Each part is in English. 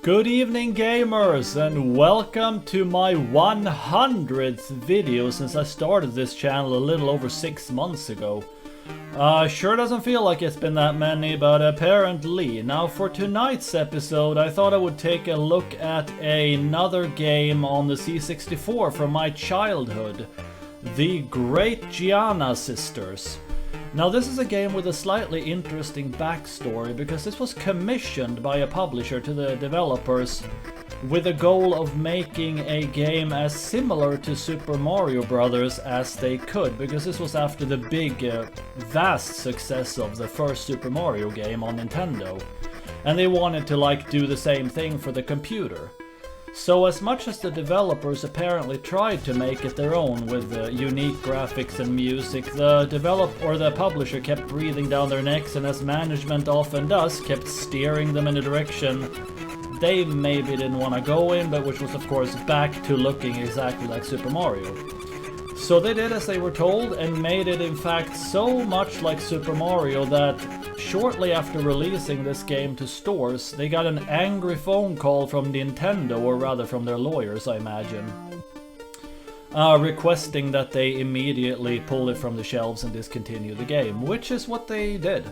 Good evening gamers, and welcome to my 100th video since I started this channel a little over 6 months ago. Sure doesn't feel like it's been that many, but apparently. Now for tonight's episode I thought I would take a look at another game on the C64 from my childhood. The Great Giana Sisters. Now this is a game with a slightly interesting backstory because this was commissioned by a publisher to the developers with the goal of making a game as similar to Super Mario Bros. As they could, because this was after the big, vast success of the first Super Mario game on Nintendo. And they wanted to do the same thing for the computer. So as much as the developers apparently tried to make it their own with unique graphics and music, the publisher kept breathing down their necks, and as management often does, kept steering them in a direction they maybe didn't want to go in, but which was of course back to looking exactly like Super Mario. So they did as they were told and made it in fact so much like Super Mario that shortly after releasing this game to stores, they got an angry phone call from Nintendo, or rather from their lawyers I imagine, requesting that they immediately pull it from the shelves and discontinue the game, which is what they did.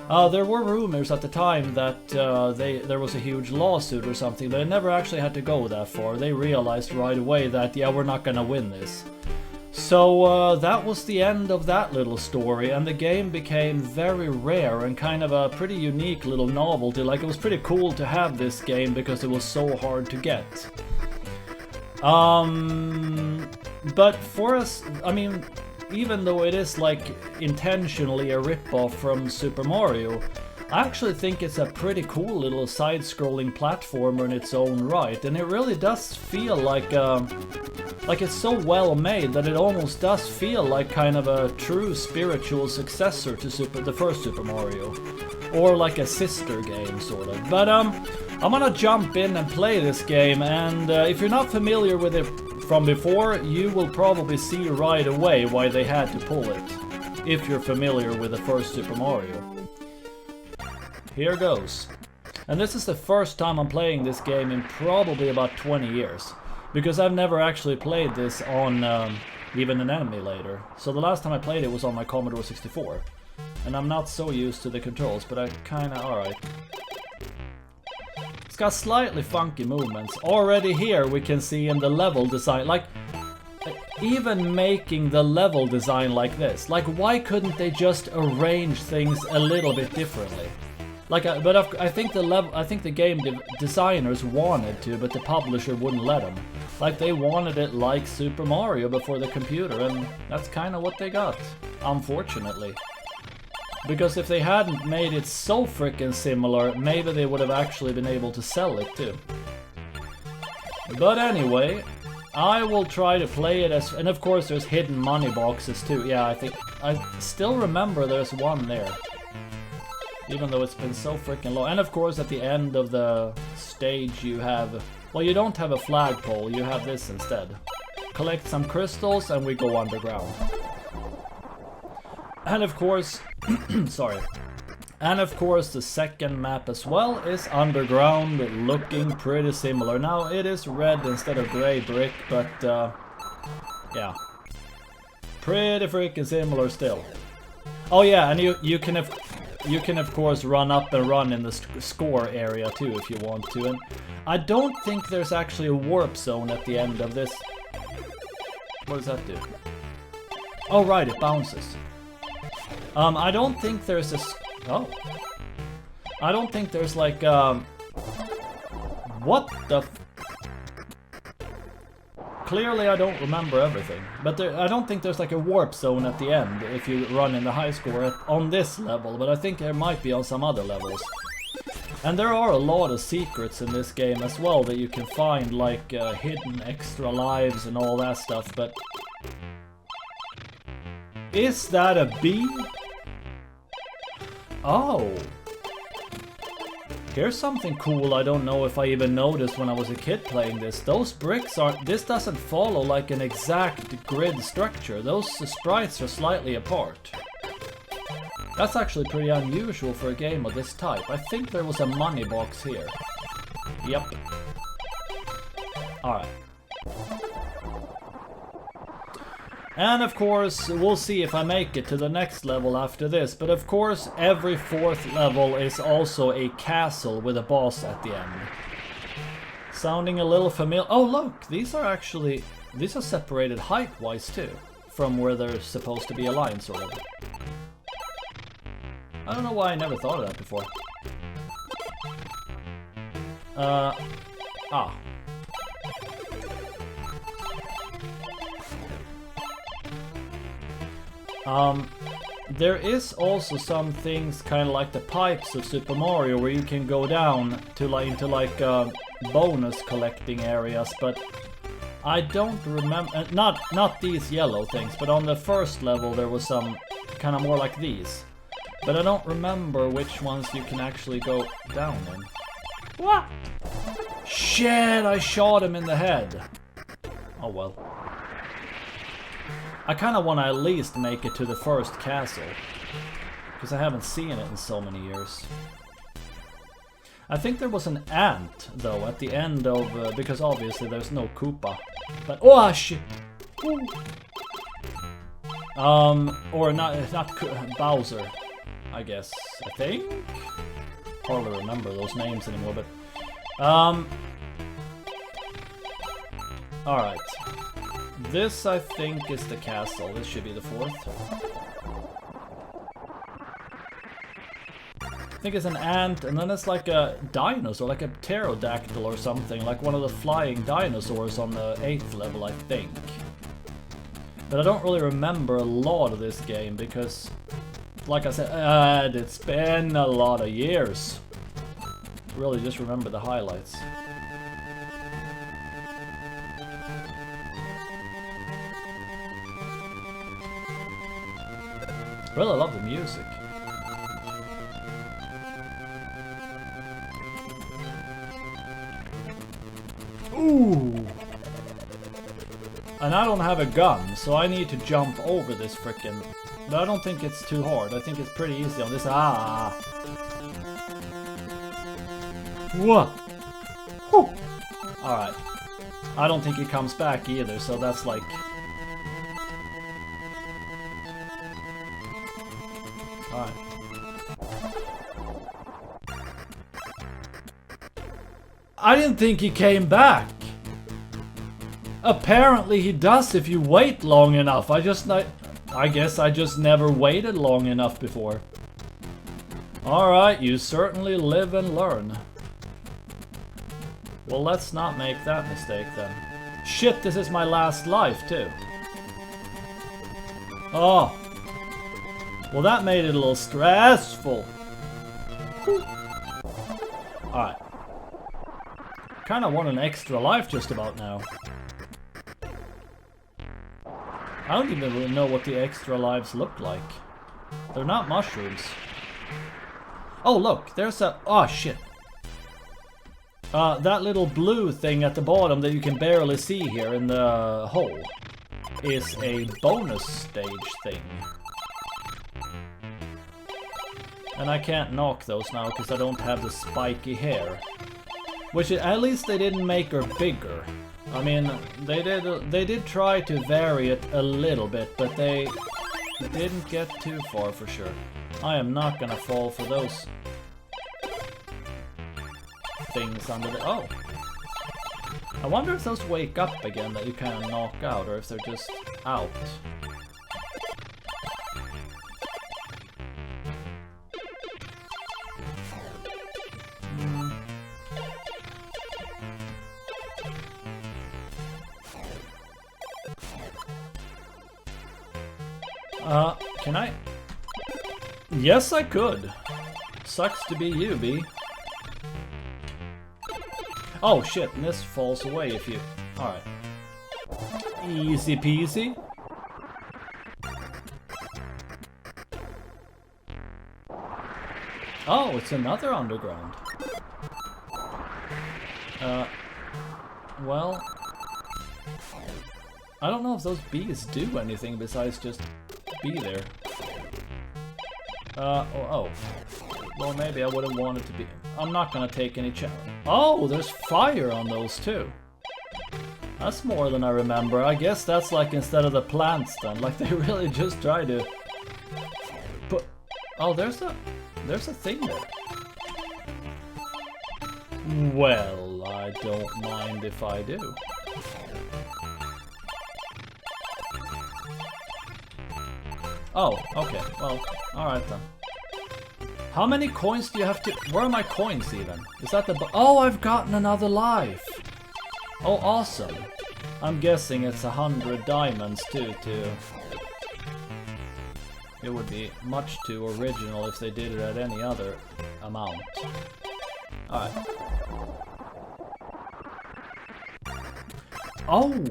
There were rumors at the time that there was a huge lawsuit or something, but it never actually had to go that far. They realized right away that, yeah, we're not gonna win this. So that was the end of that little story, and the game became very rare and kind of a pretty unique little novelty. Like, it was pretty cool to have this game because it was so hard to get. But for us, I mean, even though it is like intentionally a rip-off from Super Mario, I actually think it's a pretty cool little side-scrolling platformer in its own right, and it really does feel like it's so well made that it almost does feel like kind of a true spiritual successor to the first Super Mario, or like a sister game sort of. But I'm gonna jump in and play this game, and if you're not familiar with it from before, you will probably see right away why they had to pull it, if you're familiar with the first Super Mario. Here goes. And this is the first time I'm playing this game in probably about 20 years, because I've never actually played this on even an emulator. So the last time I played it was on my Commodore 64, and I'm not so used to the controls, but I kinda alright. It's got slightly funky movements. Already here we can see in the level design, like, even making the level design like this, like, why couldn't they just arrange things a little bit differently? Like, I think the game designers wanted to, but the publisher wouldn't let them. Like, they wanted it like Super Mario before the computer, and that's kind of what they got, unfortunately. Because if they hadn't made it so frickin' similar, maybe they would have actually been able to sell it too. But anyway, I will try to play it as, and of course there's hidden money boxes too. Yeah, I still remember there's one there, even though it's been so freaking long. And of course at the end of the stage you have, well, you don't have a flagpole, you have this instead. Collect some crystals and we go underground. And of course, sorry. And of course the second map as well is underground, looking pretty similar. Now it is red instead of gray brick, but yeah. Pretty freaking similar still. Oh yeah, and you can of course run up and run in the score area too if you want to. And I don't think there's actually a warp zone at the end of this. What does that do? Oh right, it bounces. I don't think there's a... Oh. I don't think there's like, what the... Clearly I don't remember everything. But I don't think there's like a warp zone at the end if you run in the high score on this level, but I think there might be on some other levels. And there are a lot of secrets in this game as well that you can find, like hidden extra lives and all that stuff, but... Is that a bee? Oh. Here's something cool I don't know if I even noticed when I was a kid playing this. Those bricks aren't... This doesn't follow like an exact grid structure. Those sprites are slightly apart. That's actually pretty unusual for a game of this type. I think there was a money box here. Yep. Alright. And of course, we'll see if I make it to the next level after this. But of course, every 4th level is also a castle with a boss at the end. Sounding a little familiar. Oh look, these are separated height-wise too. From where they're supposed to be aligned, sort of. I don't know why I never thought of that before. There is also some things kind of like the pipes of Super Mario where you can go down to into bonus collecting areas, but I don't remember, not these yellow things, but on the first level there was some kind of more like these. But I don't remember which ones you can actually go down in. What? Shit, I shot him in the head. Oh well. I kind of want to at least make it to the first castle. Because I haven't seen it in so many years. I think there was an ant, though, at the end of... because obviously there's no Koopa. But... oh, shit! Ooh. Or not Bowser, I guess. I think? Hardly remember those names anymore, but... Alright. This, I think, is the castle. This should be the 4th. I think it's an ant, and then it's like a dinosaur, like a pterodactyl or something, like one of the flying dinosaurs on the 8th level, I think. But I don't really remember a lot of this game, because, like I said, it's been a lot of years. Really just remember the highlights. Really love the music. Ooh! And I don't have a gun, so I need to jump over this frickin'... But I don't think it's too hard. I think it's pretty easy on this. Ah! What? Whew! Alright. I don't think he comes back either, so that's like... Alright. I didn't think he came back! Apparently he does if you wait long enough. I guess I just never waited long enough before. Alright, you certainly live and learn. Well, let's not make that mistake then. Shit, this is my last life too. Oh. Well, that made it a little stressful. Alright. Kinda want an extra life just about now. I don't even really know what the extra lives look like. They're not mushrooms. Oh, look, there's a... oh, shit. That little blue thing at the bottom that you can barely see here in the hole is a bonus stage thing. And I can't knock those now because I don't have the spiky hair. Which at least they didn't make her bigger. I mean, they did try to vary it a little bit, but they didn't get too far for sure. I am not gonna fall for those things under the... oh! I wonder if those wake up again that you kind of knock out, or if they're just out. Can I? Yes, I could. Sucks to be you, B. Oh shit, and this falls away if you... alright. Easy peasy. Oh, it's another underground. Well... I don't know if those bees do anything besides just be there. Oh. Well, maybe I wouldn't want it to be... I'm not gonna take any chance. Oh, there's fire on those too. That's more than I remember. I guess that's like instead of the plants then. Like they really just try to put... Oh, there's a thing there. Well, I don't mind if I do. Oh, okay. Well, alright then. How many coins do you have to... Where are my coins even? Is that the... Oh, I've gotten another life! Oh, awesome. I'm guessing it's 100 diamonds too, It would be much too original if they did it at any other amount. Alright. Oh!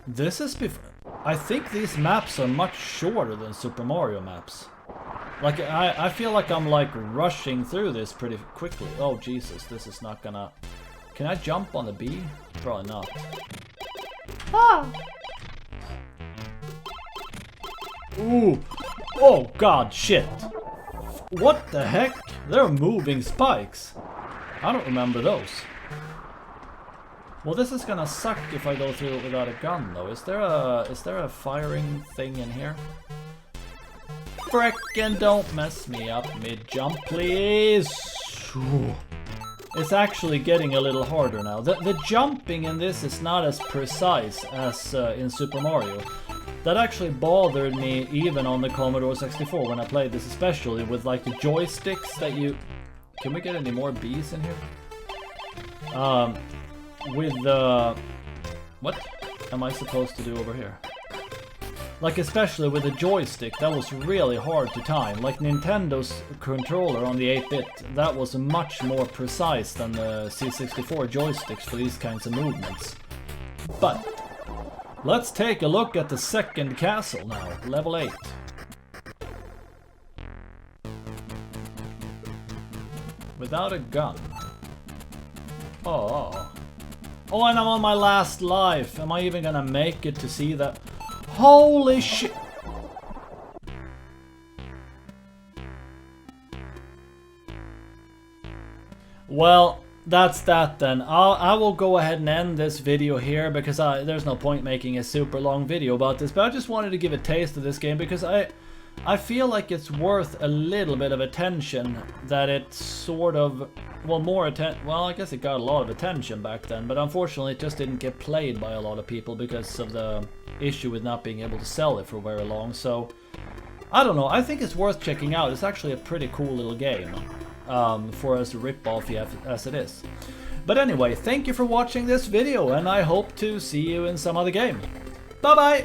This is before... I think these maps are much shorter than Super Mario maps. Like, I feel like I'm like rushing through this pretty quickly. Oh Jesus, this is not gonna... Can I jump on the bee? Probably not. Ah! Ooh! Oh god, shit! What the heck? They're moving spikes! I don't remember those. Well, this is gonna suck if I go through it without a gun, though. Is there a firing thing in here? Frickin' don't mess me up mid-jump, please! Ooh. It's actually getting a little harder now. The jumping in this is not as precise as in Super Mario. That actually bothered me even on the Commodore 64 when I played this, especially with like the joysticks that you... Can we get any more bees in here? With the... What am I supposed to do over here? Like especially with the joystick, that was really hard to time. Like Nintendo's controller on the 8-bit, that was much more precise than the C64 joysticks for these kinds of movements. But let's take a look at the second castle now, level 8. Without a gun. Oh. Oh, and I'm on my last life. Am I even gonna make it to see that? Holy shit! Well, that's that then. I will go ahead and end this video here because there's no point making a super long video about this, but I just wanted to give a taste of this game because I feel like it's worth a little bit of attention that it sort of... Well, I guess it got a lot of attention back then, but unfortunately it just didn't get played by a lot of people because of the issue with not being able to sell it for very long. So, I don't know, I think it's worth checking out. It's actually a pretty cool little game, for as rip-offy as it is. But anyway, thank you for watching this video, and I hope to see you in some other game. Bye-bye!